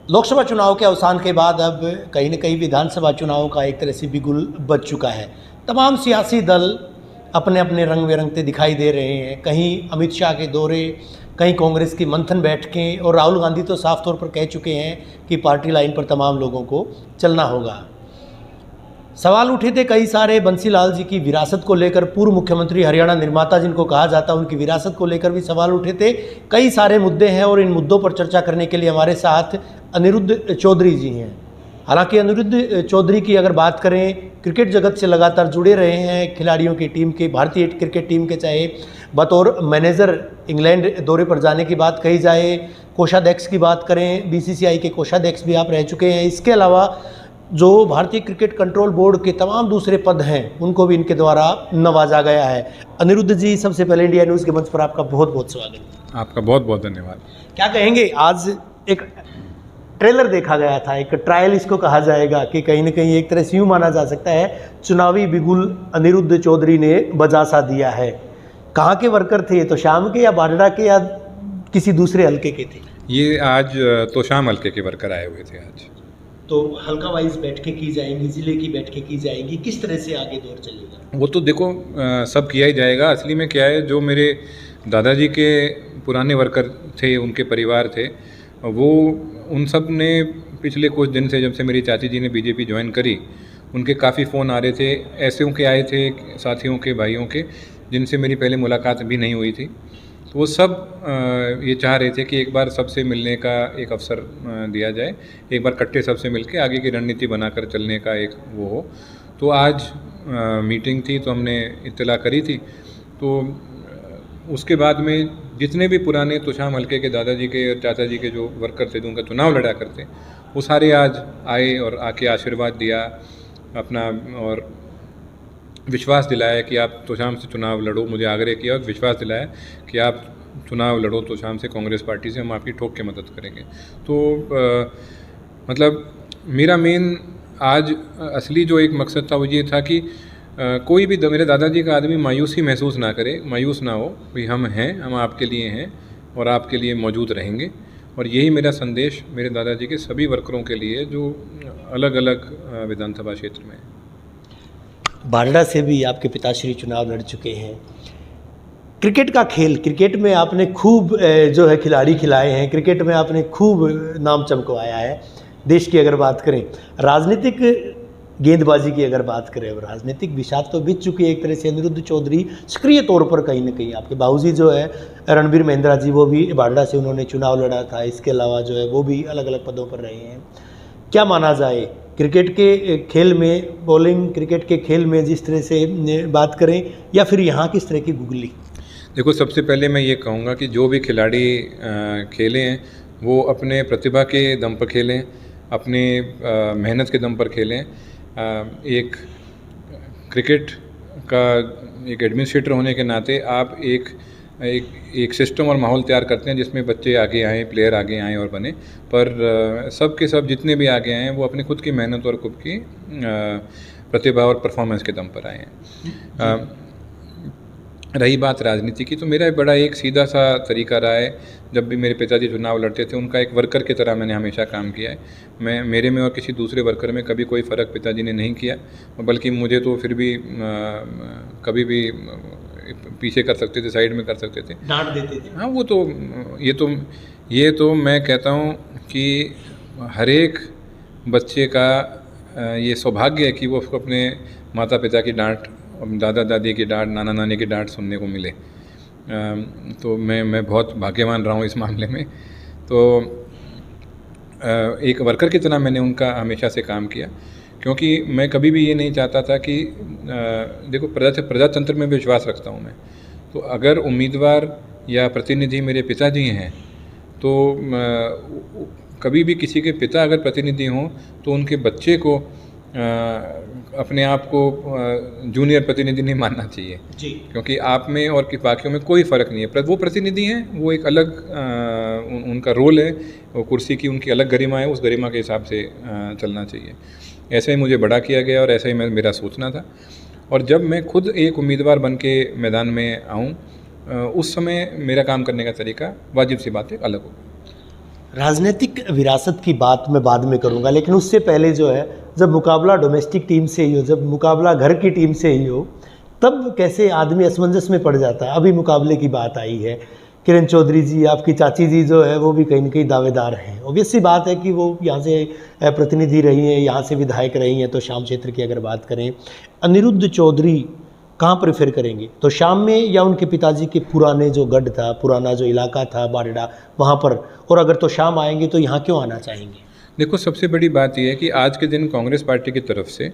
लोकसभा चुनाव के अवसान के बाद अब कहीं न कहीं विधानसभा चुनाव का एक तरह से बिगुल बज चुका है। तमाम सियासी दल अपने अपने रंग बिरंगते दिखाई दे रहे हैं। कहीं अमित शाह के दौरे, कहीं कांग्रेस की मंथन बैठकें, और राहुल गांधी तो साफ तौर पर कह चुके हैं कि पार्टी लाइन पर तमाम लोगों को चलना होगा। सवाल उठे थे कई सारे बंसीलाल जी की विरासत को लेकर, पूर्व मुख्यमंत्री, हरियाणा निर्माता जिनको कहा जाता है, उनकी विरासत को लेकर भी सवाल उठे थे। कई सारे मुद्दे हैं और इन मुद्दों पर चर्चा करने के लिए हमारे साथ अनिरुद्ध चौधरी जी हैं। हालांकि अनिरुद्ध चौधरी की अगर बात करें, क्रिकेट जगत से लगातार जुड़े रहे हैं, खिलाड़ियों की टीम के, भारतीय क्रिकेट टीम के, चाहे बतौर मैनेजर इंग्लैंड दौरे पर जाने की बात कही जाए, कोषाध्यक्ष की बात करें, बीसीसीआई के कोषाध्यक्ष भी आप रह चुके हैं। इसके अलावा जो भारतीय क्रिकेट कंट्रोल बोर्ड के तमाम दूसरे पद हैं, उनको भी इनके द्वारा नवाजा गया है। अनिरुद्ध जी, सबसे पहले इंडिया न्यूज़ के मंच पर आपका बहुत बहुत स्वागत। आपका बहुत बहुत धन्यवाद। क्या कहेंगे, आज एक ट्रेलर देखा गया था, एक ट्रायल इसको कहा जाएगा, कि कहीं ना कहीं एक तरह से यूँ माना जा सकता है चुनावी बिगुल अनिरुद्ध चौधरी ने बजा सा दिया है। कहाँ के वर्कर थे, तो शाम के या बाडरा के या किसी दूसरे हल्के के थे? ये आज तो शाम हल्के के वर्कर आए हुए थे आज। तो हल्का वाइज बैठकें की जाएंगी, ज़िले की बैठकें की जाएंगी, किस तरह से आगे दौर चलेगा? वो तो देखो सब किया ही जाएगा। असली में क्या है, जो मेरे दादाजी के पुराने वर्कर थे, उनके परिवार थे, वो उन सब ने पिछले कुछ दिन से, जब से मेरी चाची जी ने बीजेपी ज्वाइन करी, उनके काफ़ी फ़ोन आ रहे थे, ऐसे के आए थे, साथियों के, भाइयों के, जिनसे मेरी पहले मुलाकात भी नहीं हुई थी। तो वो सब ये चाह रहे थे कि एक बार सबसे मिलने का एक अवसर दिया जाए, एक बार इकट्ठे सबसे मिलके आगे की रणनीति बनाकर चलने का एक वो हो। तो आज मीटिंग थी, तो हमने इत्तला करी थी। तो उसके बाद में जितने भी पुराने तोशाम हल्के के दादाजी के और चाचा जी के जो वर्कर थे, जो उनका चुनाव लड़ा करते, वो सारे आज आए और आके आशीर्वाद दिया अपना, और विश्वास दिलाया कि आप तोशाम से चुनाव लड़ो। मुझे आग्रह किया और विश्वास दिलाया कि आप चुनाव लड़ो तोशाम से, कांग्रेस पार्टी से, हम आपकी ठोक के मदद करेंगे। तो मतलब मेरा मेन आज असली जो एक मकसद था वो ये था कि कोई भी मेरे दादाजी का आदमी मायूसी महसूस ना करे, मायूस ना हो, भाई हम हैं, हम आपके लिए हैं और आपके लिए मौजूद रहेंगे। और यही मेरा संदेश मेरे दादाजी के सभी वर्करों के लिए जो अलग अलग विधानसभा क्षेत्र में है। बाडरा से भी आपके पिताश्री चुनाव लड़ चुके हैं। क्रिकेट का खेल, क्रिकेट में आपने खूब जो है खिलाड़ी खिलाए हैं, क्रिकेट में आपने खूब नाम चमकवाया है। देश की अगर बात करें, राजनीतिक गेंदबाजी की अगर बात करें, और राजनीतिक विषाद तो बीत चुकी है एक तरह से। अनिरुद्ध चौधरी सक्रिय तौर पर कहीं ना कहीं, आपके बाबूजी जो है रणबीर महिंद्रा जी, वो भी बाडरा से उन्होंने चुनाव लड़ा था। इसके अलावा जो है वो भी अलग अलग पदों पर रहे हैं। क्या माना जाए, क्रिकेट के खेल में, बॉलिंग क्रिकेट के खेल में जिस तरह से बात करें, या फिर यहाँ किस तरह की गुगली? देखो, सबसे पहले मैं ये कहूँगा कि जो भी खिलाड़ी खेले हैं, वो अपने प्रतिभा के दम पर खेलें, अपने मेहनत के दम पर खेलें। एक क्रिकेट का एक एडमिनिस्ट्रेटर होने के नाते आप एक सिस्टम और माहौल तैयार करते हैं जिसमें बच्चे आगे आएँ, प्लेयर आगे आएँ और बने। पर सब के सब जितने भी आगे आए हैं, वो अपनी खुद की मेहनत और खुद की प्रतिभा और परफॉर्मेंस के दम पर आए हैं। रही बात राजनीति की, तो मेरा बड़ा एक सीधा सा तरीका रहा है। जब भी मेरे पिताजी चुनाव लड़ते थे, उनका एक वर्कर की तरह मैंने हमेशा काम किया है। मेरे में और किसी दूसरे वर्कर में कभी कोई फ़र्क पिताजी ने नहीं किया, बल्कि मुझे तो फिर भी कभी भी पीछे कर सकते थे, साइड में कर सकते थे, डांट देते थे। हाँ, वो तो ये तो मैं कहता हूँ कि हर एक बच्चे का ये सौभाग्य है कि वो अपने माता पिता की डांट, दादा दादी की डांट, नाना नानी की डांट सुनने को मिले। तो मैं बहुत भाग्यवान रहा हूँ इस मामले में। तो एक वर्कर की तरह मैंने उनका हमेशा से काम किया, क्योंकि मैं कभी भी ये नहीं चाहता था कि देखो, प्रजातंत्र में विश्वास रखता हूँ मैं। तो अगर उम्मीदवार या प्रतिनिधि मेरे पिताजी हैं, तो कभी भी किसी के पिता अगर प्रतिनिधि हों, तो उनके बच्चे को अपने आप को जूनियर प्रतिनिधि नहीं मानना चाहिए जी, क्योंकि आप में और बाकियों में कोई फ़र्क नहीं है। वो प्रतिनिधि हैं, वो एक अलग उनका रोल है, वो कुर्सी की उनकी अलग गरिमा है, उस गरिमा के हिसाब से चलना चाहिए। ऐसे ही मुझे बड़ा किया गया और ऐसा ही मेरा सोचना था। और जब मैं खुद एक उम्मीदवार बन के मैदान में आऊँ, उस समय मेरा काम करने का तरीका वाजिब सी बात है अलग हो। राजनीतिक विरासत की बात मैं बाद में करूंगा, लेकिन उससे पहले जो है, जब मुकाबला डोमेस्टिक टीम से ही हो, जब मुकाबला घर की टीम से ही हो, तब कैसे आदमी असमंजस में पड़ जाता है। अभी मुकाबले की बात आई है, किरण चौधरी जी, आपकी चाची जी जो है वो भी कहीं ना कहीं दावेदार हैं। ऑब्वियस सी बात है कि वो यहाँ से प्रतिनिधि रही हैं, यहाँ से विधायक रही हैं। तो शाम क्षेत्र की अगर बात करें, अनिरुद्ध चौधरी कहाँ प्रेफर करेंगे, तो शाम में या उनके पिताजी के पुराने जो गढ़ था, पुराना जो इलाका था बारडा, वहाँ पर, और अगर तो शाम आएंगे तो यहाँ क्यों आना चाहेंगे? देखो, सबसे बड़ी बात यह है कि आज के दिन कांग्रेस पार्टी की तरफ से,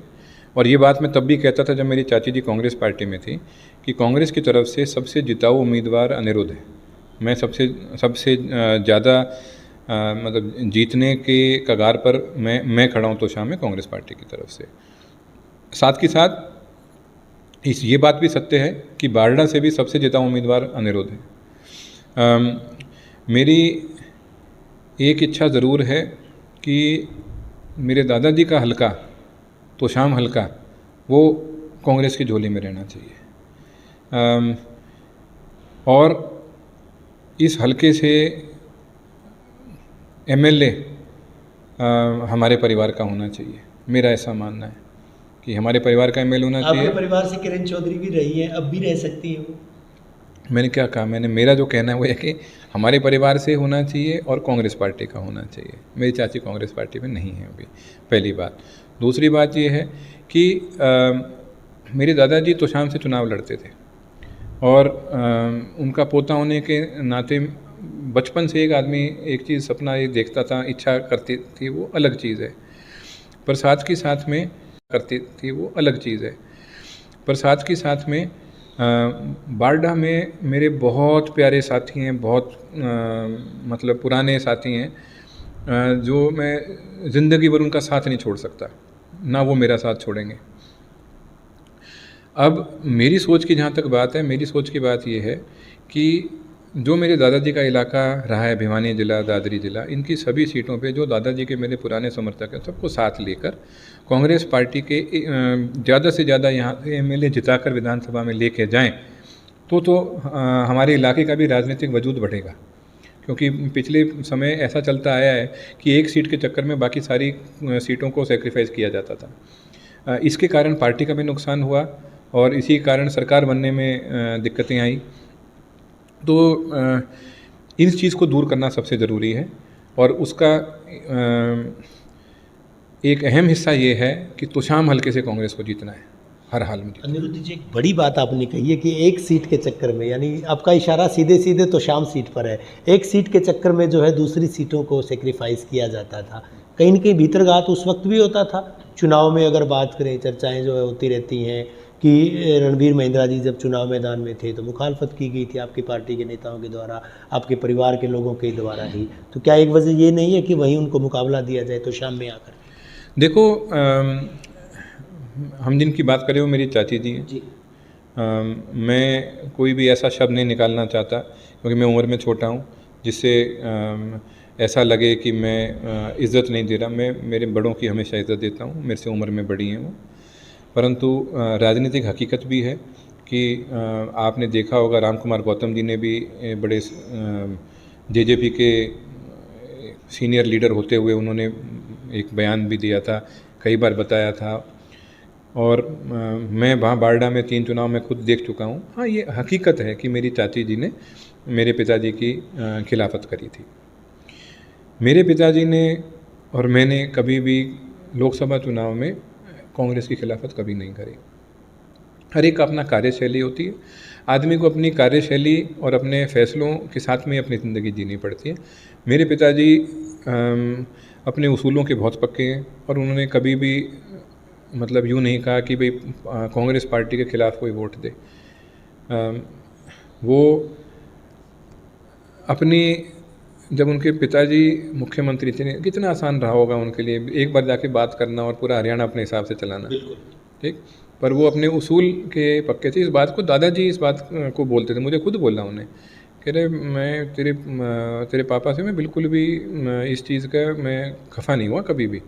और ये बात मैं तब भी कहता था जब मेरी चाची जी कांग्रेस पार्टी में थी, कि कांग्रेस की तरफ से सबसे जिताऊ उम्मीदवार अनिरुद्ध है। मैं सबसे ज़्यादा मतलब जीतने के कगार पर मैं खड़ा हूँ तो शाम में कांग्रेस पार्टी की तरफ से। साथ ही साथ ये बात भी सत्य है कि बारडा से भी सबसे जिताऊ उम्मीदवार अनिरुद्ध है। मेरी एक इच्छा ज़रूर है कि मेरे दादाजी का हलका, तो शाम हलका, वो कांग्रेस की झोली में रहना चाहिए, और इस हलके से एमएलए हमारे परिवार का होना चाहिए। मेरा ऐसा मानना है कि हमारे परिवार का एमएलए होना चाहिए। आपके परिवार से किरण चौधरी भी रही हैं, अब भी रह सकती हैं वो। मैंने क्या कहा, मेरा जो कहना है वो है कि हमारे परिवार से होना चाहिए और कांग्रेस पार्टी का होना चाहिए। मेरी चाची कांग्रेस पार्टी में नहीं है अभी, पहली बात। दूसरी बात ये है कि मेरे दादाजी तो शाम से चुनाव लड़ते थे, और उनका पोता होने के नाते बचपन से एक आदमी एक चीज़ सपना ये देखता था, इच्छा करती थी, वो अलग चीज़ है। पर साथ के साथ में करती थी, वो अलग चीज़ है। पर साथ के साथ में बारडा में मेरे बहुत प्यारे साथी हैं, बहुत मतलब पुराने साथी हैं, जो मैं ज़िंदगी भर उनका साथ नहीं छोड़ सकता, ना वो मेरा साथ छोड़ेंगे। अब मेरी सोच की जहाँ तक बात है, मेरी सोच की बात ये है कि जो मेरे दादाजी का इलाका रहा है, भिवानी ज़िला, दादरी ज़िला, इनकी सभी सीटों पे जो दादाजी के मेरे पुराने समर्थक हैं, सबको साथ लेकर कांग्रेस पार्टी के ज़्यादा से ज़्यादा यहाँ से एमएलए जिताकर विधानसभा में लेके जाएं, तो हमारे इलाके का भी राजनीतिक वजूद बढ़ेगा। क्योंकि पिछले समय ऐसा चलता आया है कि एक सीट के चक्कर में बाकी सारी सीटों को सेक्रीफाइस किया जाता था। इसके कारण पार्टी का भी नुकसान हुआ, और इसी कारण सरकार बनने में दिक्कतें आई। तो इस चीज़ को दूर करना सबसे ज़रूरी है, और उसका एक अहम हिस्सा ये है कि तुशाम हल्के से कांग्रेस को जीतना है, हर हाल में। अनिरुद्ध जी, एक बड़ी बात आपने कही है कि एक सीट के चक्कर में, यानी आपका इशारा सीधे सीधे तो शाम सीट पर है, एक सीट के चक्कर में जो है दूसरी सीटों को सेक्रीफाइस किया जाता था। कहीं न कहीं भीतरघात उस वक्त भी होता था। चुनाव में अगर बात करें, चर्चाएं जो है होती रहती हैं कि रणबीर महिंद्रा जी जब चुनाव मैदान में थे तो मुखालफत की गई थी आपकी पार्टी के नेताओं के द्वारा, आपके परिवार के लोगों के द्वारा ही। तो क्या एक वजह ये नहीं है कि वहीं उनको मुकाबला दिया जाए तो शाम में आकर? देखो, हम जिनकी बात करें वो मेरी चाची जी हैं जी। मैं कोई भी ऐसा शब्द नहीं निकालना चाहता, क्योंकि मैं उम्र में छोटा हूँ, जिससे ऐसा लगे कि मैं इज़्ज़त नहीं दे रहा। मैं मेरे बड़ों की हमेशा इज़्ज़त देता हूँ, मेरे से उम्र में बड़ी हैं वो। परंतु राजनीतिक हकीकत भी है कि आपने देखा होगा, राम कुमार गौतम जी ने भी बड़े जेजेपी के सीनियर लीडर होते हुए उन्होंने एक बयान भी दिया था, कई बार बताया था, और मैं वहाँ बारडा में 3 चुनाव में खुद देख चुका हूँ। हाँ, ये हकीकत है कि मेरी चाची जी ने मेरे पिताजी की खिलाफत करी थी। मेरे पिताजी ने और मैंने कभी भी लोकसभा चुनाव में कांग्रेस की खिलाफत कभी नहीं करी। हर एक का अपना कार्यशैली होती है, आदमी को अपनी कार्यशैली और अपने फैसलों के साथ में अपनी ज़िंदगी जीनी पड़ती है। मेरे पिताजी अपने उसूलों के बहुत पक्के हैं, और उन्होंने कभी भी मतलब यूँ नहीं कहा कि भाई कांग्रेस पार्टी के खिलाफ़ कोई वोट दे। वो अपनी, जब उनके पिताजी मुख्यमंत्री थे, कितना आसान रहा होगा उनके लिए एक बार जाके बात करना और पूरा हरियाणा अपने हिसाब से चलाना, ठीक। पर वो अपने उसूल के पक्के थे। इस बात को दादाजी इस बात को बोलते थे, मुझे खुद बोला उन्हें, कह रहे मैं तेरे पापा से मैं बिल्कुल भी इस चीज़ का मैं खफा नहीं हुआ कभी भी।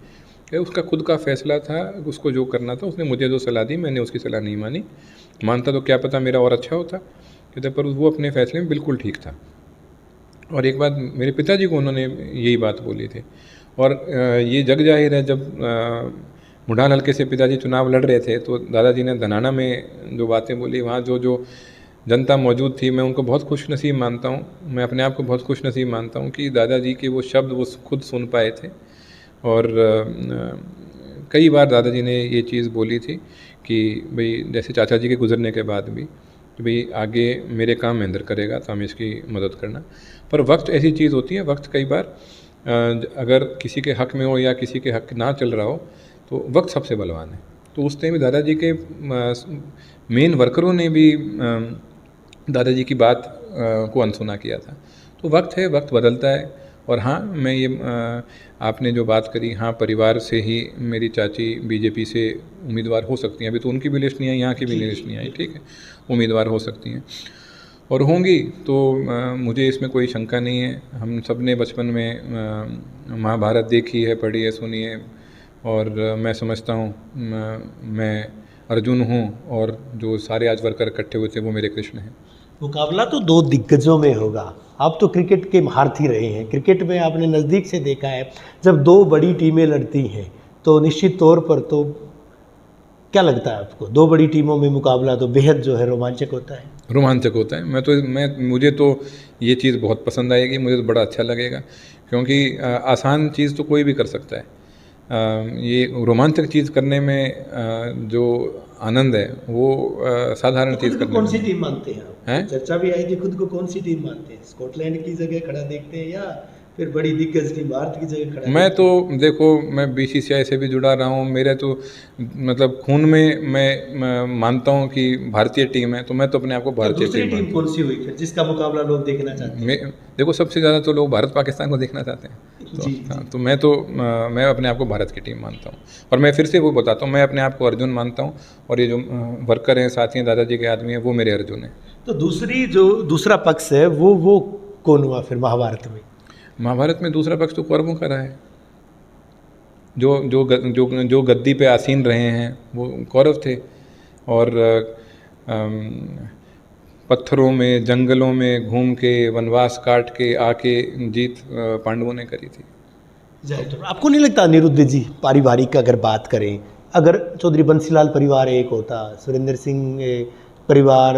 उसका खुद का फैसला था, उसको जो करना था, उसने मुझे जो सलाह दी मैंने उसकी सलाह नहीं मानी। मानता तो क्या पता मेरा और अच्छा होता, कहते, पर वो अपने फैसले में बिल्कुल ठीक था। और एक बात मेरे पिताजी को उन्होंने यही बात बोली थी। और ये जग जाहिर है, जब मुढाल हल्के से पिताजी चुनाव लड़ रहे थे तो दादाजी ने धनाना में जो बातें बोली, वहाँ जो जो जनता मौजूद थी, मैं उनको बहुत खुशनसीब मानता हूँ, मैं अपने आप को बहुत खुशनसीब मानता हूँ कि दादाजी के वो शब्द वो खुद सुन पाए थे। और कई बार दादाजी ने ये चीज़ बोली थी कि भाई जैसे चाचा जी के गुजरने के बाद भी कि भाई आगे मेरे काम महेंद्र करेगा तो हमें इसकी मदद करना। पर वक्त ऐसी चीज़ होती है, वक्त कई बार अगर किसी के हक़ में हो या किसी के हक़ ना चल रहा हो तो वक्त सबसे बलवान है। तो उस टाइम दादाजी के मेन वर्करों ने भी दादाजी की बात को अनसुना किया था। तो वक्त है, वक्त बदलता है। और हाँ, मैं ये आपने जो बात करी, हाँ परिवार से ही मेरी चाची बीजेपी से उम्मीदवार हो सकती हैं। अभी तो उनकी भी लिस्ट नहीं आई, यहाँ की भी लिस्ट नहीं आई, ठीक है, उम्मीदवार हो सकती हैं और होंगी तो मुझे इसमें कोई शंका नहीं है। हम सब ने बचपन में महाभारत देखी है, पढ़ी है, सुनी है और मैं समझता हूँ मैं अर्जुन हूँ और जो सारे आज वर्कर इकट्ठे हुए थे वो मेरे कृष्ण हैं। मुकाबला तो दो दिग्गजों में होगा। आप तो क्रिकेट के महारथी रहे हैं, क्रिकेट में आपने नज़दीक से देखा है जब दो बड़ी टीमें लड़ती हैं तो निश्चित तौर पर तो क्या लगता है आपको, दो बड़ी टीमों में मुकाबला तो बेहद जो है रोमांचक होता है? रोमांचक होता है। मुझे तो ये चीज़ बहुत पसंद आएगी, मुझे तो बड़ा अच्छा लगेगा क्योंकि आसान चीज़ तो कोई भी कर सकता है। ये रोमांचक चीज़ करने में जो आनंद है वो साधारण तो चीज़ करने कौन में। सी टीम मानते हैं आप? हैं? चर्चा भी आई थी, खुद को कौन सी टीम मानते हैं? स्कॉटलैंड की जगह खड़ा देखते हैं या फिर बड़ी दिग्गज टीम भारत की जगह खड़ा? मैं तो देखो, मैं बीसीसीआई से भी जुड़ा रहा हूँ, मेरे तो मतलब खून में मैं मानता हूँ कि भारतीय टीम है, तो मैं तो अपने आप को भारतीय दूसरी टीम टीम मानता कौन सी हुई फिर जिसका मुकाबला लोग देखना चाहते हैं? हूँ। देखो, सबसे ज़्यादा तो लोग भारत पाकिस्तान को देखना चाहते हैं, तो जी, हाँ, तो मैं अपने आप को भारत की टीम मानता हूँ। और मैं फिर से वो बताता हूँ, मैं अपने आप को अर्जुन मानता हूँ और ये जो वर्कर हैं, साथी हैं, दादाजी के आदमी हैं, वो मेरे अर्जुन हैं। तो दूसरा पक्ष है वो कौन हुआ फिर महाभारत में? महाभारत में दूसरा पक्ष तो कौरवों का रहा है। जो गद्दी पे आसीन रहे हैं वो कौरव थे और पत्थरों में, जंगलों में घूम के, वनवास काट के आके जीत पांडवों ने करी थी। तो आपको नहीं लगता अनिरुद्ध जी, पारिवारिक अगर बात करें, अगर चौधरी बंसीलाल परिवार एक होता, सुरेंद्र सिंह परिवार,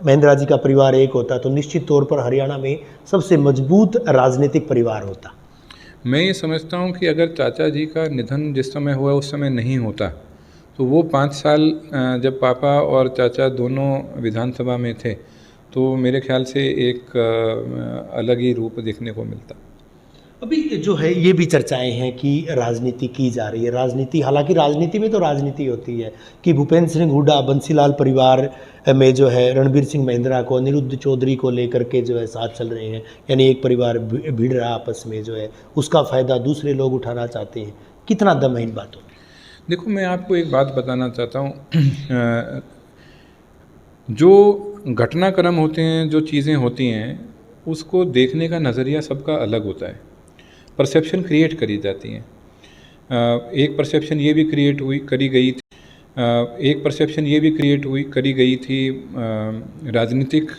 महेंद्रा जी का परिवार एक होता तो निश्चित तौर पर हरियाणा में सबसे मजबूत राजनीतिक परिवार होता? मैं ये समझता हूँ कि अगर चाचा जी का निधन जिस समय हुआ उस समय नहीं होता तो वो 5 साल जब पापा और चाचा दोनों विधानसभा में थे तो मेरे ख्याल से एक अलग ही रूप देखने को मिलता। अभी जो है ये भी चर्चाएं हैं कि राजनीति की जा रही है, राजनीति, हालांकि राजनीति में तो राजनीति होती है कि भूपेंद्र सिंह हुड्डा बंसीलाल परिवार में जो है रणबीर सिंह महिंद्रा को, अनिरुद्ध चौधरी को लेकर के जो है साथ चल रहे हैं, यानी एक परिवार भिड़ रहा आपस में जो है, उसका फ़ायदा दूसरे लोग उठाना चाहते हैं। कितना दम है इन बातों में? देखो, मैं आपको एक बात बताना चाहता हूँ। जो घटनाक्रम होते हैं, जो चीज़ें होती हैं, उसको देखने का नज़रिया सबका अलग होता है। परसेप्शन क्रिएट करी जाती हैं। एक परसेप्शन ये भी करी गई थी राजनीतिक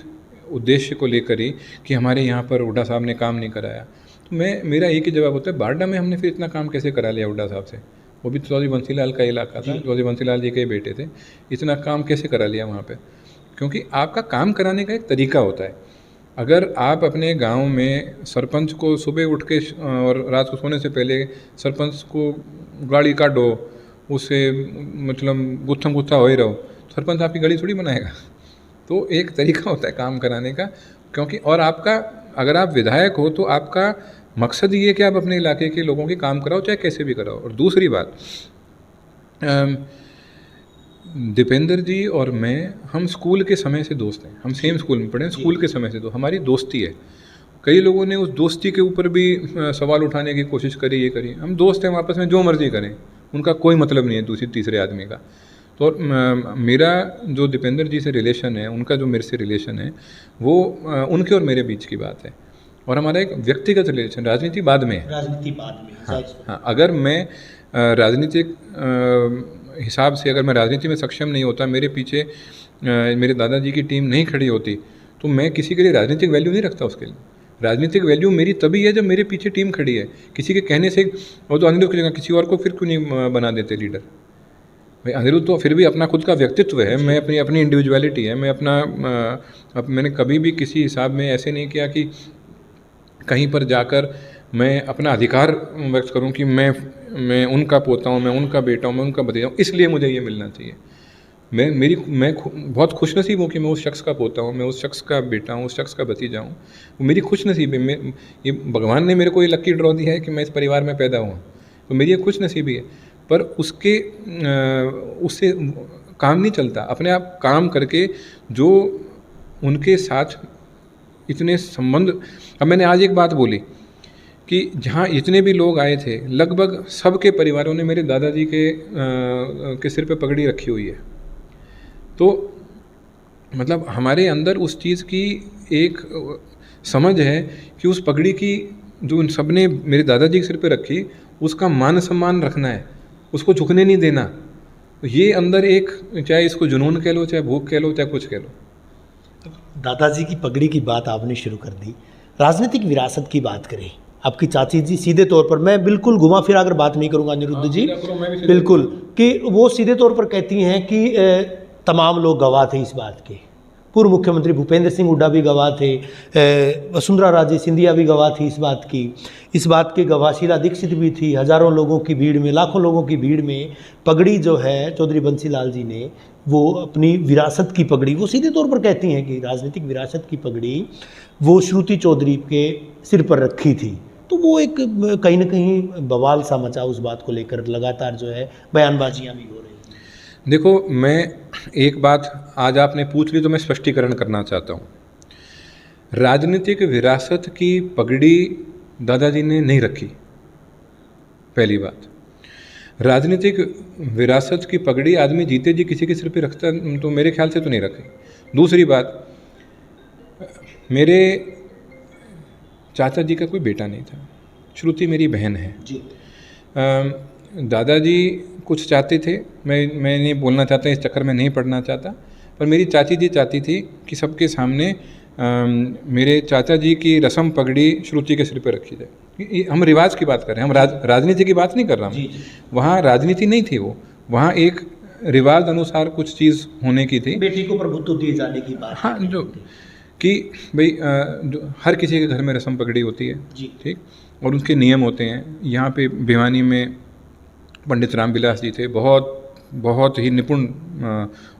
उद्देश्य को लेकर ही कि हमारे यहाँ पर हुड्डा साहब ने काम नहीं कराया। तो मेरा एक ही जवाब होता है, बारडा में हमने फिर इतना काम कैसे करा लिया हुड्डा साहब से? वो भी चौधरी बंसीलाल का इलाका था, चौधरी बंसीलाल जी के बेटे थे, इतना काम कैसे करा लिया वहाँ पे? क्योंकि आपका काम कराने का एक तरीका होता है। अगर आप अपने गांव में सरपंच को सुबह उठ के और रात को सोने से पहले सरपंच को गाड़ी काटो, उससे मतलब गुत्थम गुत्था हो ही रहो, सरपंच आपकी गाड़ी थोड़ी बनाएगा। तो एक तरीका होता है काम कराने का, क्योंकि और आपका, अगर आप विधायक हो तो आपका मकसद ये है कि आप अपने इलाके के लोगों के काम कराओ, चाहे कैसे भी कराओ। और दूसरी बात, दीपेंद्र जी और मैं, हम स्कूल के समय से दोस्त हैं, हम सेम स्कूल में पढ़े, स्कूल के समय से तो हमारी दोस्ती है। कई लोगों ने उस दोस्ती के ऊपर भी सवाल उठाने की कोशिश करी, ये करी। हम दोस्त हैं, आपस में जो मर्जी करें, उनका कोई मतलब नहीं है दूसरी तीसरे आदमी का। तो मेरा जो दीपेंद्र जी से रिलेशन है, उनका जो मेरे से रिलेशन है, वो उनके और मेरे बीच की बात है। और हमारा एक व्यक्तिगत रिलेशन, राजनीति बाद में है। राजनीति बाद में। हाँ, अगर मैं राजनीतिक हिसाब से, अगर मैं राजनीति में सक्षम नहीं होता, मेरे पीछे मेरे दादाजी की टीम नहीं खड़ी होती, तो मैं किसी के लिए राजनीतिक वैल्यू नहीं रखता उसके लिए। राजनीतिक वैल्यू मेरी तभी है जब मेरे पीछे टीम खड़ी है। किसी के कहने से वो तो अनिरुद्ध की जगह किसी और को फिर क्यों नहीं बना देते लीडर। भाई अनिरुद्ध तो फिर भी अपना खुद का व्यक्तित्व है, मैं अपनी इंडिविजुअलिटी है, मैं मैंने कभी भी किसी हिसाब में ऐसे नहीं किया कि कहीं पर जाकर मैं अपना अधिकार व्यक्त करूं कि मैं उनका पोता हूं, मैं उनका बेटा हूं, मैं उनका भतीजा हूं, इसलिए मुझे ये मिलना चाहिए। मैं बहुत खुशनसीब हूँ कि मैं उस शख्स का पोता हूँ, मैं उस शख्स का बेटा हूँ, उस शख्स का भतीजा हूँ। वो मेरी खुशनसीबी है। ये भगवान ने मेरे को ये लकी ड्रॉ दिया है कि मैं इस परिवार में पैदा हुआ, तो मेरी ये खुशनसीबी है। पर उससे काम नहीं चलता। अपने आप काम करके जो उनके साथ इतने संबंध। अब मैंने आज एक बात बोली कि जहाँ इतने भी लोग आए थे, लगभग सबके परिवारों ने मेरे दादाजी के सिर पे पगड़ी रखी हुई है। तो मतलब हमारे अंदर उस चीज़ की एक समझ है कि उस पगड़ी की जो उन सब ने मेरे दादाजी के सिर पे रखी, उसका मान सम्मान रखना है, उसको झुकने नहीं देना। तो ये अंदर एक, चाहे इसको जुनून कह लो, चाहे भूख कह लो, चाहे कुछ कह लो। दादाजी की पगड़ी की बात आपने शुरू कर दी, राजनीतिक विरासत की बात करें। आपकी चाची जी सीधे तौर पर, मैं बिल्कुल घुमा फिरा कर बात नहीं करूंगा अनिरुद्ध जी, बिल्कुल, कि वो सीधे तौर पर कहती हैं कि तमाम लोग गवाह थे इस बात के। पूर्व मुख्यमंत्री भूपेंद्र सिंह हुड्डा भी गवाह थे, वसुंधरा राजे सिंधिया भी गवाह थी इस बात के गवाह शीला दीक्षित भी थी। हज़ारों लोगों की भीड़ में, लाखों लोगों की भीड़ में पगड़ी जो है चौधरी बंसी लाल जी ने, वो अपनी विरासत की पगड़ी, वो सीधे तौर पर कहती हैं कि राजनीतिक विरासत की पगड़ी वो श्रुति चौधरी के सिर पर रखी थी। तो वो एक कहीं ना कहीं बवाल सा मचा उस बात को लेकर, लगातार जो है बयानबाजियाँ भी हो रही हैं। देखो, मैं एक बात आज आपने पूछ ली तो मैं स्पष्टीकरण करना चाहता हूँ। राजनीतिक विरासत की पगड़ी दादाजी ने नहीं रखी, पहली बात। राजनीतिक विरासत की पगड़ी आदमी जीते जी किसी के सिर पे रखता तो मेरे ख्याल से तो नहीं रखी। दूसरी बात, मेरे चाचा जी का कोई बेटा नहीं था, श्रुति मेरी बहन है जी। दादाजी कुछ चाहते थे, मैं नहीं बोलना चाहता, इस चक्कर में नहीं पढ़ना चाहता, पर मेरी चाची जी चाहती थी कि सबके सामने मेरे चाचा जी की रस्म पगड़ी श्रुति के सिर पे रखी जाए। हम रिवाज की बात कर रहे हैं, हम राजनीति की बात नहीं कर रहा हूँ। वहाँ राजनीति नहीं थी, वहाँ एक रिवाज अनुसार कुछ चीज़ होने की थी, बेटी को प्रभुत्व दिए जाने की बात। हाँ, जो कि भाई जो हर किसी के घर में रस्म पगड़ी होती है, ठीक, और उसके नियम होते हैं। यहाँ पे भिवानी में पंडित रामविलास जी थे, बहुत ही निपुण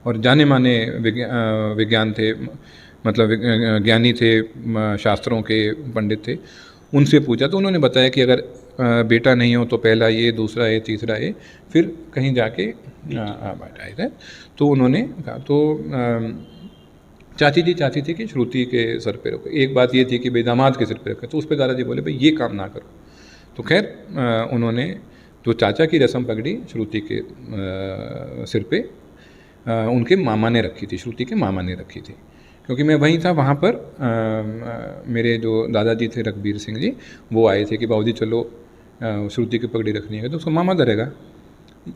और जाने माने विज्ञान थे, मतलब ज्ञानी थे, शास्त्रों के पंडित थे। उनसे पूछा तो उन्होंने बताया कि अगर बेटा नहीं हो तो पहला ये, दूसरा ये, तीसरा ये, फिर कहीं जाके आए थे। तो उन्होंने कहा, तो चाची जी चाहती थी कि श्रुति के सर पे रखो। एक बात ये थी कि भाई दामाद के सिर पे रखे, तो उस पर दादाजी बोले भाई ये काम ना करो। तो खैर उन्होंने तो चाचा की रस्म पगड़ी श्रुति के सिर पे उनके मामा ने रखी थी, श्रुति के मामा ने रखी थी। क्योंकि मैं वहीं था, वहाँ पर मेरे जो दादाजी थे रघबीर सिंह जी, वो आए थे कि बाबूजी चलो श्रुति की पगड़ी रखनी है, तो उसको मामा धरेगा।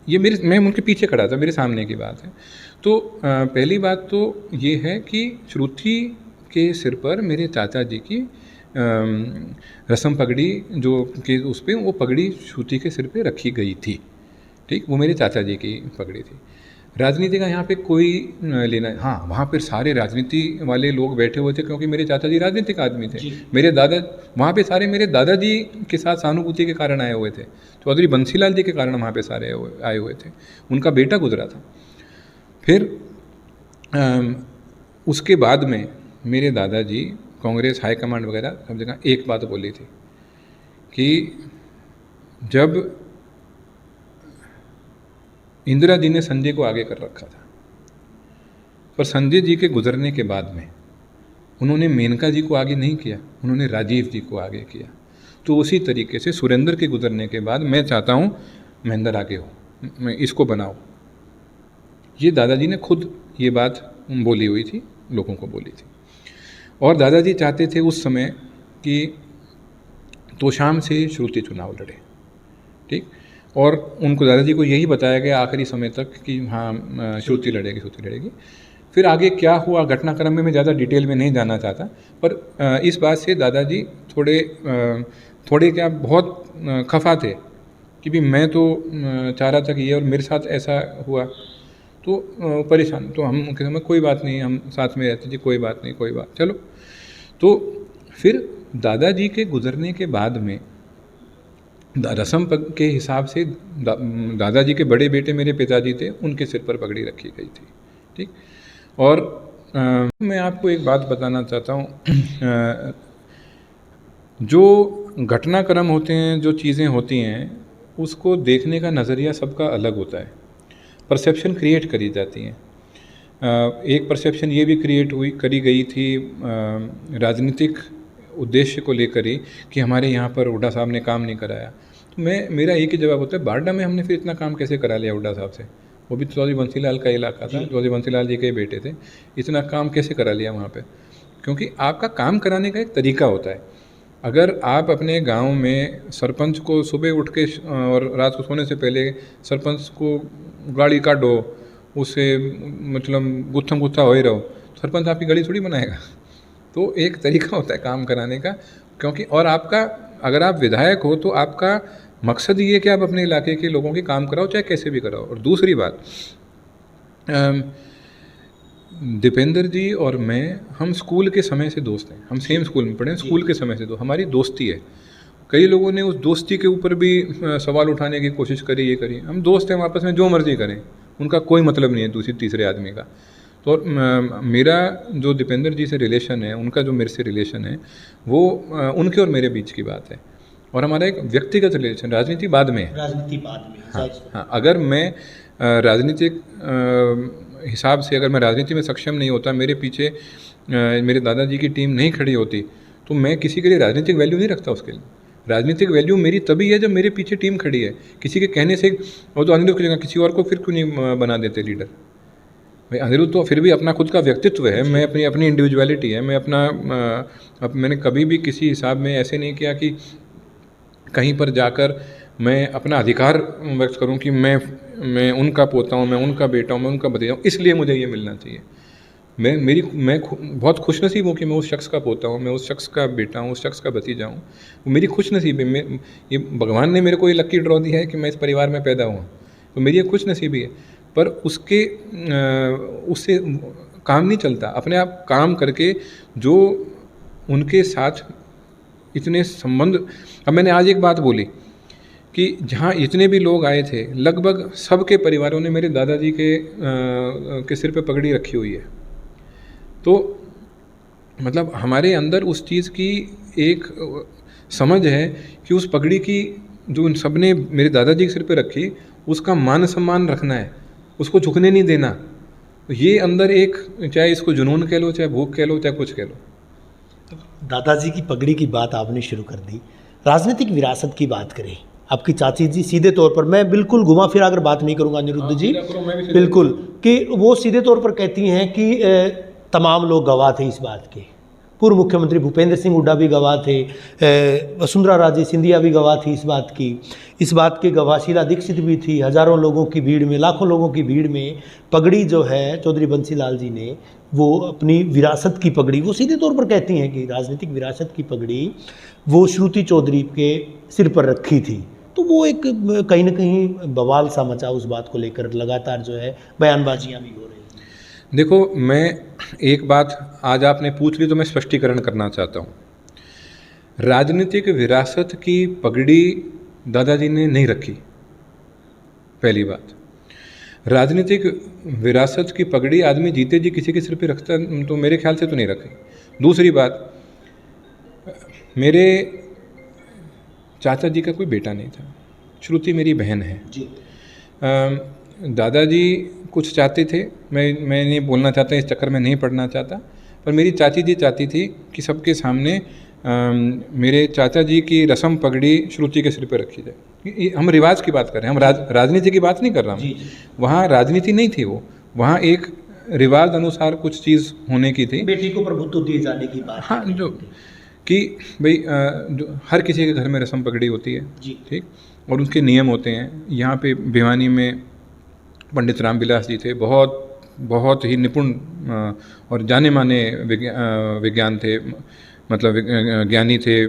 ये मैं उनके पीछे खड़ा था, मेरे सामने की बात है। तो पहली बात तो ये है कि श्रुति के सिर पर मेरे चाचा जी की रस्म पगड़ी जो कि उस पर वो पगड़ी श्रुति के सिर पे रखी गई थी, ठीक, वो मेरे चाचा जी की पगड़ी थी। राजनीति का यहाँ पे कोई लेना, हाँ वहाँ पर सारे राजनीति वाले लोग बैठे हुए थे क्योंकि मेरे चाचा जी राजनीतिक आदमी थे। मेरे दादा वहाँ पे सारे मेरे दादाजी के साथ सहानुभूति के कारण आए हुए थे, चौधरी बंसीलाल जी के कारण वहाँ पे सारे आए हुए थे, उनका बेटा गुजरा था। फिर उसके बाद में मेरे दादाजी कांग्रेस हाईकमांड वगैरह सब जगह एक बात बोली थी कि जब इंदिरा जी ने संजय को आगे कर रखा था, पर संजय जी के गुजरने के बाद में उन्होंने मेनका जी को आगे नहीं किया, उन्होंने राजीव जी को आगे किया। तो उसी तरीके से सुरेंद्र के गुजरने के बाद मैं चाहता हूँ महेंद्र आगे हो, मैं इसको बनाओ। ये दादाजी ने खुद ये बात बोली हुई थी, लोगों को बोली थी। और दादाजी चाहते थे उस समय कि तोशाम से श्रुति चुनाव लड़े, ठीक, और उनको दादाजी को यही बताया गया आखिरी समय तक कि हाँ श्रुति लड़ेगी। फिर आगे क्या हुआ घटनाक्रम में मैं ज़्यादा डिटेल में नहीं जानना चाहता, पर इस बात से दादाजी थोड़े क्या बहुत खफा थे कि भी मैं तो चाह रहा था कि ये और मेरे साथ ऐसा हुआ, तो परेशान। तो हम कहते हैं कोई बात नहीं, हम साथ में रहते थे, कोई बात नहीं, कोई बात, चलो। तो फिर दादाजी के गुजरने के बाद में रस्म के हिसाब से दादाजी के बड़े बेटे मेरे पिताजी थे, उनके सिर पर पगड़ी रखी गई थी, ठीक। और मैं आपको एक बात बताना चाहता हूँ, जो घटनाक्रम होते हैं, जो चीज़ें होती हैं, उसको देखने का नज़रिया सबका अलग होता है, परसेप्शन क्रिएट करी जाती हैं। एक परसेप्शन ये भी करी गई थी राजनीतिक उद्देश्य को लेकर ही कि हमारे यहाँ पर हुड्डा साहब ने काम नहीं कराया। तो मेरा एक ही जवाब होता है, बारडा में हमने फिर इतना काम कैसे करा लिया हुड्डा साहब से? वो भी चौधरी बंसीलाल का इलाका था, चौधरी बंसीलाल जी के बेटे थे, इतना काम कैसे करा लिया वहाँ पे? क्योंकि आपका काम कराने का एक तरीका होता है। अगर आप अपने गांव में सरपंच को सुबह उठ के और रात को सोने से पहले सरपंच को गाड़ी काटो, उससे मतलब गुत्थम गुत्था हो ही रहो, सरपंच आपकी गाड़ी थोड़ी बनाएगा। तो एक तरीका होता है काम कराने का, क्योंकि और आपका अगर आप विधायक हो तो आपका मकसद ये है कि आप अपने इलाके के लोगों के काम कराओ, चाहे कैसे भी कराओ। और दूसरी बात, दीपेंद्र जी और मैं, हम स्कूल के समय से दोस्त हैं, हम सेम स्कूल में पढ़े, स्कूल के समय से हमारी दोस्ती है। कई लोगों ने उस दोस्ती के ऊपर भी सवाल उठाने की कोशिश करी, ये करी। हम दोस्त हैं, आपस में जो मर्जी करें, उनका कोई मतलब नहीं है तीसरे आदमी का। तो मेरा जो दीपेंद्र जी से रिलेशन है, उनका जो मेरे से रिलेशन है, वो उनके और मेरे बीच की बात है। और हमारा एक व्यक्तिगत रिलेशन, राजनीति बाद में है। राजनीति बाद में, हाँ, अगर मैं राजनीतिक हिसाब से अगर मैं राजनीति में सक्षम नहीं होता, मेरे पीछे मेरे दादाजी की टीम नहीं खड़ी होती, तो मैं किसी के लिए राजनीतिक वैल्यू नहीं रखता। उसके लिए राजनीतिक वैल्यू मेरी तभी है जब मेरे पीछे टीम खड़ी है। किसी के कहने से वो तो अनिरुद्ध को, किसी और को फिर क्यों नहीं बना देते लीडर? भाई अनिरुद्ध तो फिर भी अपना खुद का व्यक्तित्व है, मैं अपनी इंडिविजुअलिटी है, मैं मैंने कभी भी किसी हिसाब में ऐसे नहीं किया कि कहीं पर जाकर मैं अपना अधिकार व्यक्त करूं कि मैं उनका पोता हूं, मैं उनका बेटा हूं, मैं उनका भतीजा हूं, इसलिए मुझे ये मिलना चाहिए। मैं बहुत खुशनसीब हूँ कि मैं उस शख्स का पोता हूँ, मैं उस शख्स का बेटा हूँ, उस शख्स का भतीजा हूँ। वो मेरी खुशनसीबी है। ये भगवान ने मेरे को ये लकी ड्रॉ दिया है कि मैं इस परिवार में पैदा हुआ, तो मेरी ये खुशनसीबी है। पर उससे काम नहीं चलता। अपने आप काम करके जो उनके साथ इतने संबंध। अब मैंने आज एक बात बोली कि जहाँ इतने भी लोग आए थे, लगभग सबके परिवारों ने मेरे दादाजी के सिर पे पगड़ी रखी हुई है। तो मतलब हमारे अंदर उस चीज़ की एक समझ है कि उस पगड़ी की जो उन सब ने मेरे दादाजी के सिर पे रखी, उसका मान सम्मान रखना है, उसको झुकने नहीं देना। तो ये अंदर एक, चाहे इसको जुनून कह लो, चाहे भूख कह लो, चाहे कुछ कह लो। दादाजी की पगड़ी की बात आपने शुरू कर दी। राजनीतिक विरासत की बात करें, आपकी चाची जी सीधे तौर पर, मैं बिल्कुल घुमा फिरा कर बात नहीं करूंगा अनिरुद्ध जी, बिल्कुल, कि वो सीधे तौर पर कहती हैं कि तमाम लोग गवाह थे इस बात के। पूर्व मुख्यमंत्री भूपेंद्र सिंह हुड्डा भी गवाह थे, वसुंधरा राजे सिंधिया भी गवाह थी इस बात के गवाह शीला दीक्षित भी थी। हज़ारों लोगों की भीड़ में, लाखों लोगों की भीड़ में पगड़ी जो है चौधरी बंसीलाल जी ने, वो अपनी विरासत की पगड़ी, वो सीधे तौर पर कहती हैं कि राजनीतिक विरासत की पगड़ी वो श्रुति चौधरी के सिर पर रखी थी। तो वो एक कहीं ना कहीं बवाल सा मचा उस बात को लेकर, लगातार जो है बयानबाजियाँ भी हो रही हैं। देखो, मैं एक बात आज आपने पूछ ली तो मैं स्पष्टीकरण करना चाहता हूँ। राजनीतिक विरासत की पगड़ी दादाजी ने नहीं रखी, पहली बात। राजनीतिक विरासत की पगड़ी आदमी जीते जी किसी के सिर पे रखता तो मेरे ख्याल से तो नहीं रखी। दूसरी बात, मेरे चाचा जी का कोई बेटा नहीं था, श्रुति मेरी बहन है जी। दादाजी कुछ चाहते थे, मैं नहीं बोलना चाहता, इस चक्कर में नहीं पढ़ना चाहता, पर मेरी चाची जी चाहती थी कि सबके सामने मेरे चाचा जी की रस्म पगड़ी श्रुति के सिर पे रखी जाए। हम रिवाज की बात कर रहे हैं, हम राजनीति की बात नहीं कर रहा हूँ। वहाँ राजनीति नहीं थी, वो वहाँ एक रिवाज अनुसार कुछ चीज़ होने की थी, बेटी को प्रभुत्व दिए जाने की बात। हाँ, जो कि भाई जो हर किसी के घर में रस्म पगड़ी होती है, ठीक, और उसके नियम होते हैं। यहाँ पे भिवानी में पंडित रामविलास जी थे, बहुत बहुत ही निपुण और जाने माने विज्ञान थे, मतलब ज्ञानी थे,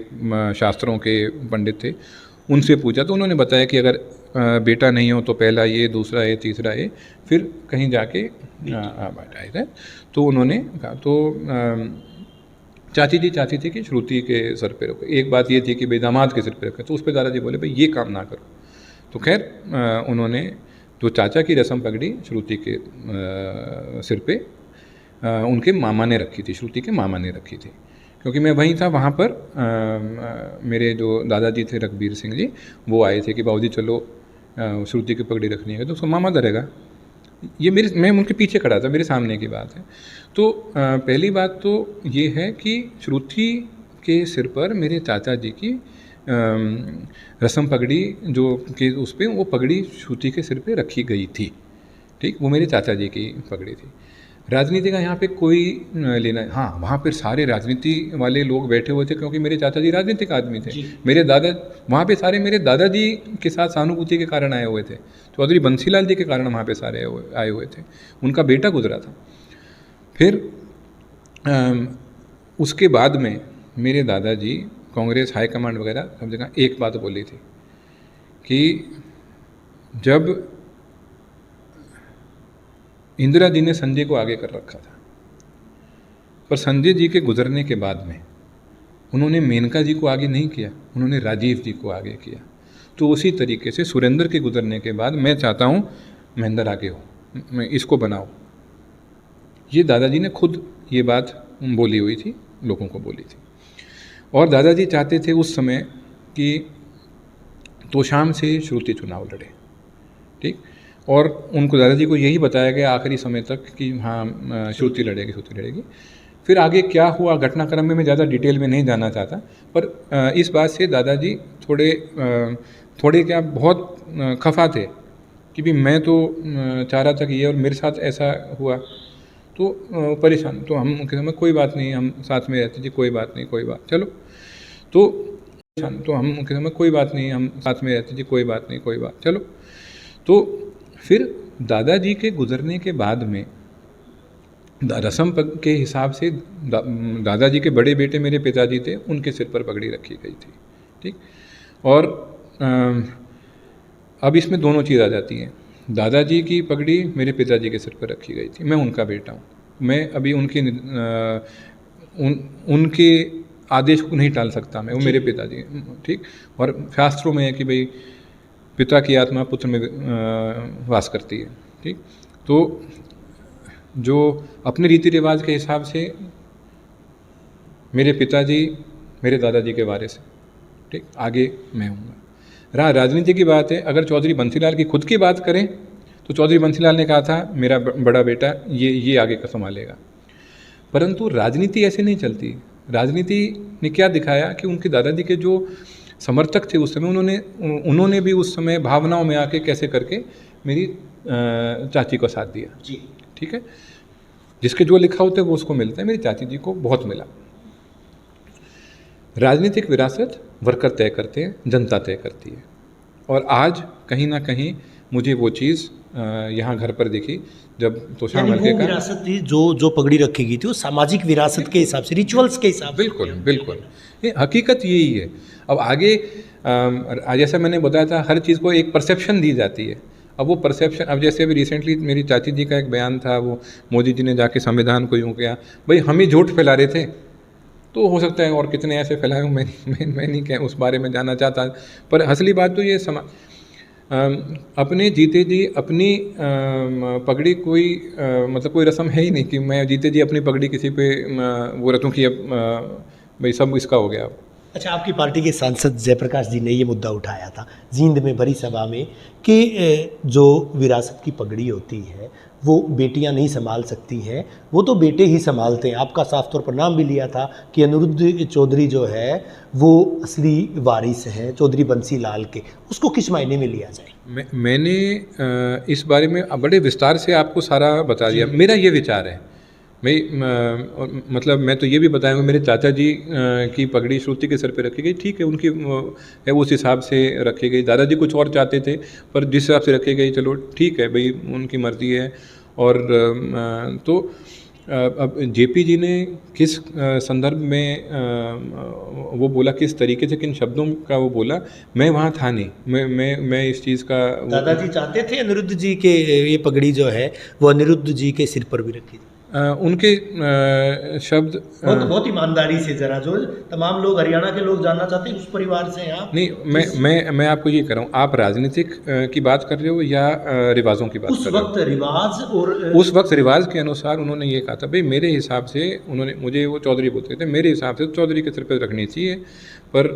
शास्त्रों के पंडित थे। उनसे पूछा तो उन्होंने बताया कि अगर बेटा नहीं हो तो पहला ये, दूसरा ये, तीसरा ये, फिर कहीं जाके बेटा है। तो उन्होंने कहा तो चाची जी चाहती थी कि श्रुति के सर पे रखो। एक बात ये थी कि भाई दामाद के सिर पे रखे, तो उस पर दादाजी बोले भाई ये काम ना करो। तो खैर उन्होंने जो चाचा की रस्म पगड़ी श्रुति के सिर पे उनके मामा ने रखी थी, श्रुति के मामा ने रखी थी। क्योंकि मैं वहीं था, वहाँ पर मेरे जो दादाजी थे रघबीर सिंह जी, वो आए थे कि बाबूजी चलो श्रुति की पगड़ी रखनी है, तो उसको मामा धरेगा। ये मैं उनके पीछे खड़ा था, मेरे सामने की बात है। तो पहली बात तो ये है कि श्रुति के सिर पर मेरे चाचा जी की रस्म पगड़ी जो कि उस पर वो पगड़ी श्रुति के सिर पे रखी गई थी, ठीक, वो मेरे चाचा जी की पगड़ी थी। राजनीति का यहाँ पे कोई लेना, हाँ वहाँ पर सारे राजनीति वाले लोग बैठे हुए थे, क्योंकि मेरे चाचा जी राजनीतिक आदमी थे। मेरे दादा वहाँ पे सारे मेरे दादाजी के साथ सहानुभूति के कारण आए हुए थे। चौधरी बंसीलाल जी के कारण वहाँ पे सारे आए हुए थे, उनका बेटा गुजरा था। फिर उसके बाद में मेरे दादाजी कांग्रेस हाईकमांड वगैरह सब जगह एक बात बोली थी कि जब इंदिरा जी ने संजय को आगे कर रखा था, पर संजय जी के गुजरने के बाद में उन्होंने मेनका जी को आगे नहीं किया, उन्होंने राजीव जी को आगे किया। तो उसी तरीके से सुरेंद्र के गुजरने के बाद मैं चाहता हूँ महेंद्र आगे हो, मैं इसको बनाओ। ये दादाजी ने खुद ये बात बोली हुई थी, लोगों को बोली थी। और दादाजी चाहते थे उस समय कि तोशाम से श्रुति चुनाव लड़े, ठीक, और उनको दादाजी को यही बताया गया आखिरी समय तक कि हाँ श्रुति लड़ेगी। फिर आगे क्या हुआ घटनाक्रम में मैं ज़्यादा डिटेल में नहीं जाना चाहता, पर इस बात से दादाजी थोड़े क्या बहुत खफा थे कि भी मैं तो चाह रहा था कि ये और मेरे साथ ऐसा हुआ, तो परेशान। तो हम कहते कोई बात नहीं, हम साथ में रहते जी, कोई बात नहीं, कोई बात, चलो। तो हम कहते कोई बात नहीं, हम साथ में रहते जी, कोई बात नहीं, कोई बात, चलो। तो फिर दादाजी के गुजरने के बाद में रस्म के हिसाब से दादाजी के बड़े बेटे मेरे पिताजी थे, उनके सिर पर पगड़ी रखी गई थी, ठीक। और अब इसमें दोनों चीज़ आ जाती हैं। दादाजी की पगड़ी मेरे पिताजी के सिर पर रखी गई थी, मैं उनका बेटा हूँ, मैं अभी उनके आदेश को नहीं टाल सकता मैं, वो मेरे पिताजी, ठीक। और शास्त्रों में है कि भाई पिता की आत्मा पुत्र में वास करती है, ठीक। तो जो अपने रीति रिवाज के हिसाब से मेरे पिताजी मेरे दादाजी के वारिस हैं, ठीक, आगे मैं हूँगा। रहा राजनीति की बात है, अगर चौधरी बंसीलाल की खुद की बात करें तो चौधरी बंसीलाल ने कहा था मेरा बड़ा बेटा ये आगे का संभालेगा, परंतु राजनीति ऐसे नहीं चलती। राजनीति ने क्या दिखाया कि उनके दादाजी के जो समर्थक थे उस समय, उन्होंने भी उस समय भावनाओं में आके कैसे करके मेरी चाची को साथ दिया, जी, ठीक है। जिसके जो लिखा होता है वो उसको मिलता है, मेरी चाची जी को बहुत मिला। राजनीतिक विरासत वर्कर तय करते हैं, जनता तय करती है। और आज कहीं ना कहीं मुझे वो चीज़ यहाँ घर पर दिखी जब तोशाम हल्के का विरासत थी, जो पगड़ी रखी गई थी वो सामाजिक विरासत के हिसाब से, रिचुअल्स के हिसाब से। बिल्कुल ये हकीकत यही है। अब आगे जैसा मैंने बताया था, हर चीज़ को एक परसेप्शन दी जाती है। अब वो परसेप्शन, अब जैसे अभी रिसेंटली मेरी चाची जी का एक बयान था, वो मोदी जी ने जाके संविधान को यूँ किया, भाई हम ही झूठ फैला रहे थे, तो हो सकता है और कितने ऐसे फैलाए, मैं नहीं कह उस बारे में जानना चाहता। पर असली बात तो ये अपने जीते जी अपनी पगड़ी कोई मतलब कोई रस्म है ही नहीं कि मैं जीते जी अपनी पगड़ी किसी पे वो रखूँ कि अब भाई सब इसका हो गया। अच्छा, आपकी पार्टी के सांसद जयप्रकाश जी ने ये मुद्दा उठाया था जींद में भरी सभा में कि जो विरासत की पगड़ी होती है वो बेटियां नहीं संभाल सकती हैं, वो तो बेटे ही संभालते हैं। आपका साफ तौर पर नाम भी लिया था कि अनिरुद्ध चौधरी जो है वो असली वारिस हैं चौधरी बंसीलाल के, उसको किस मायने में लिया जाए? मैंने इस बारे में बड़े विस्तार से आपको सारा बता दिया। मेरा ये विचार है, मतलब मैं तो ये भी बताऊंगा, मेरे चाचा जी की पगड़ी श्रुति के सर पे रखी गई, ठीक है, उनकी है उस हिसाब से रखी गई। दादाजी कुछ और चाहते थे, पर जिस हिसाब से रखी गई चलो ठीक है भाई, उनकी मर्जी है। और तो अब जेपी जी ने किस संदर्भ में वो बोला, किस तरीके से, किन शब्दों का वो बोला, मैं वहाँ था नहीं। मैं इस चीज़ का दादाजी चाहते थे अनिरुद्ध जी के ये पगड़ी जो है वो अनिरुद्ध जी के सिर पर भी रखी थी। उनके शब्द बहुत ईमानदारी से, जरा जो तमाम लोग, हरियाणा के लोग जानना चाहते हैं उस परिवार से हैं आप। नहीं, मैं आपको ये कह रहा हूँ, आप राजनीतिक की बात कर रहे हो या रिवाजों की बात कर रहे हो? उस वक्त रिवाज और उस वक्त रिवाज के अनुसार उन्होंने ये कहा था, भाई मेरे हिसाब से, उन्होंने मुझे वो चौधरी बोलते थे, मेरे हिसाब से चौधरी के सिर पर रखनी चाहिए, पर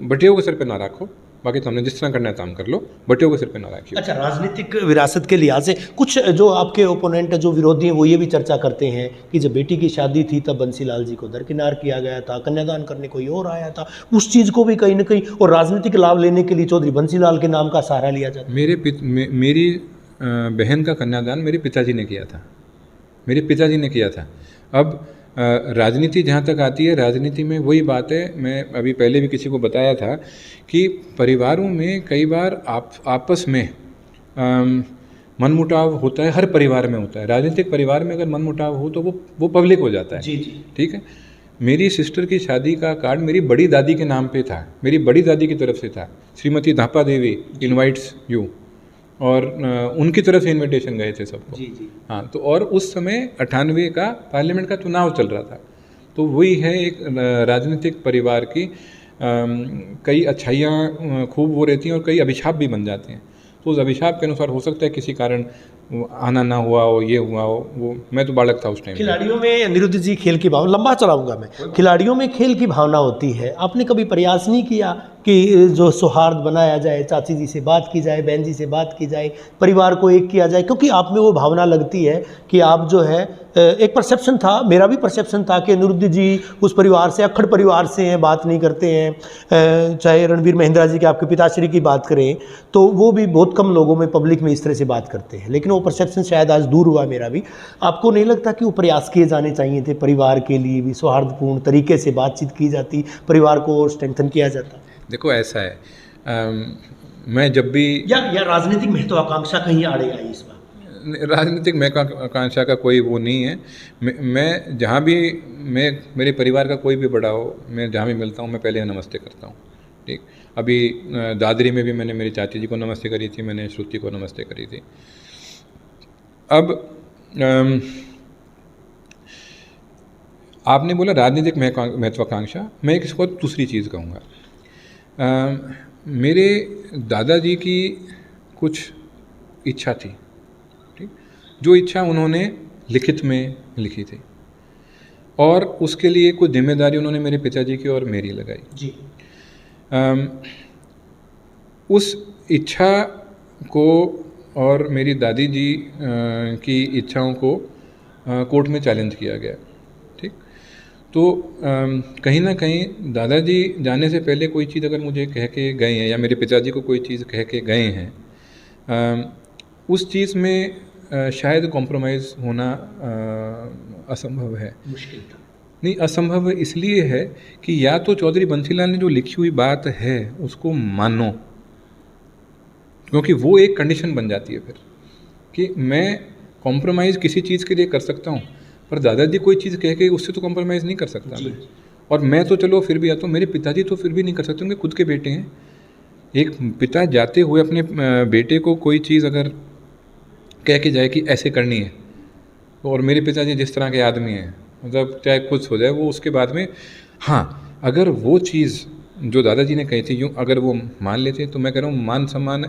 बटियों के सिर पर ना रखो, बाकी तुमने जिस तरह करना है काम कर लो, बटियों के सिर पे ना रखिए। अच्छा, राजनीतिक विरासत के लिहाज से कुछ जो आपके ओपोनेंट, जो विरोधी हैं, वो ये भी चर्चा करते हैं कि जब बेटी की शादी थी तब बंसीलाल जी को दरकिनार किया गया था, कन्यादान करने कोई और आया था, उस चीज़ को भी कहीं ना कहीं, और राजनीतिक लाभ लेने के लिए चौधरी बंसीलाल के नाम का सहारा लिया जाता है। मेरी बहन का कन्यादान मेरे पिताजी ने किया था, मेरे पिताजी ने किया था। अब राजनीति जहाँ तक आती है, राजनीति में वही बात है, मैं अभी पहले भी किसी को बताया था कि परिवारों में कई बार आपस में मनमुटाव होता है, हर परिवार में होता है। राजनीतिक परिवार में अगर मनमुटाव हो तो वो पब्लिक हो जाता है। जी जी, ठीक है। मेरी सिस्टर की शादी का कार्ड मेरी बड़ी दादी के नाम पे था, मेरी बड़ी दादी की तरफ से था, श्रीमती धापा देवी इनवाइट्स यू, और उनकी तरफ से इनविटेशन गए थे सबको। जी जी, हाँ, तो और उस समय 98 का पार्लियामेंट का चुनाव चल रहा था। तो वही है एक राजनीतिक परिवार की कई अच्छाइयाँ खूब वो रहती हैं और कई अभिशाप भी बन जाते हैं। तो उस अभिशाप के अनुसार हो सकता है किसी कारण आना ना हुआ हो, ये हुआ हो, वो मैं तो बालक था उस टाइम। खिलाड़ियों में अनिरुद्ध जी खेल की भावना, लंबा चलाऊंगा मैं, खिलाड़ियों में खेल की भावना होती है, आपने कभी प्रयास नहीं किया कि जो सौहार्द बनाया जाए, चाची जी से बात की जाए, बहन जी से बात की जाए, परिवार को एक किया जाए? क्योंकि आप में वो भावना लगती है कि आप जो है, एक परसेप्शन था, मेरा भी परसेप्शन था कि अनिरुद्ध जी उस परिवार से, अक्खड़ परिवार से हैं, बात नहीं करते हैं। चाहे रणवीर महिंद्रा जी के, आपके पिताश्री की बात करें तो वो भी बहुत कम लोगों में, पब्लिक में इस तरह से बात करते हैं, लेकिन वो परसेप्शन शायद आज दूर हुआ मेरा भी। आपको नहीं लगता कि वो प्रयास किए जाने चाहिए थे, परिवार के लिए भी सौहार्दपूर्ण तरीके से बातचीत की जाती, परिवार को और स्ट्रेंथन किया जाता? देखो ऐसा है, मैं जब भी या राजनीतिक महत्वाकांक्षा कहीं आड़े आई इस बार? राजनीतिक महत्वाकांक्षा का कोई वो नहीं है। मैं जहाँ भी, मेरे परिवार का कोई भी बड़ा हो, मैं जहाँ भी मिलता हूँ मैं पहले नमस्ते करता हूँ। ठीक, अभी दादरी में भी मैंने मेरी चाची जी को नमस्ते करी थी, मैंने श्रुति को नमस्ते करी थी। अब आपने बोला राजनीतिक महत्वाकांक्षा, मैं एक इसको दूसरी चीज़ कहूँगा। मेरे दादाजी की कुछ इच्छा थी, ठीक, जो इच्छा उन्होंने लिखित में लिखी थी, और उसके लिए कुछ जिम्मेदारी उन्होंने मेरे पिताजी की और मेरी लगाई जी। उस इच्छा को और मेरी दादी जी की इच्छाओं को कोर्ट में चैलेंज किया गया। ठीक, तो कहीं ना कहीं दादाजी जाने से पहले कोई चीज़ अगर मुझे कह के गए हैं, या मेरे पिताजी को कोई चीज़ कह के गए हैं, उस चीज़ में शायद कॉम्प्रोमाइज़ होना असंभव है। मुश्किल था? नहीं, असंभव इसलिए है कि या तो चौधरी बंसीलाल ने जो लिखी हुई बात है उसको मानो, क्योंकि वो एक कंडीशन बन जाती है फिर कि मैं कॉम्प्रोमाइज़ किसी चीज़ के लिए कर सकता हूँ, पर दादाजी कोई चीज़ कह के उससे तो कॉम्प्रोमाइज़ नहीं कर सकता मैं। और मैं तो चलो फिर भी, या तो मेरे पिताजी तो फिर भी नहीं कर सकते, उनके खुद के बेटे हैं। एक पिता जाते हुए अपने बेटे को कोई चीज़ अगर कह के जाए कि ऐसे करनी है, और मेरे पिताजी जिस तरह के आदमी हैं, मतलब चाहे कुछ हो जाए, वो उसके बाद में, हाँ, अगर वो चीज़ जो दादाजी ने कही थी यूँ अगर वो मान लेते, तो मैं कह रहा हूँ मान सम्मान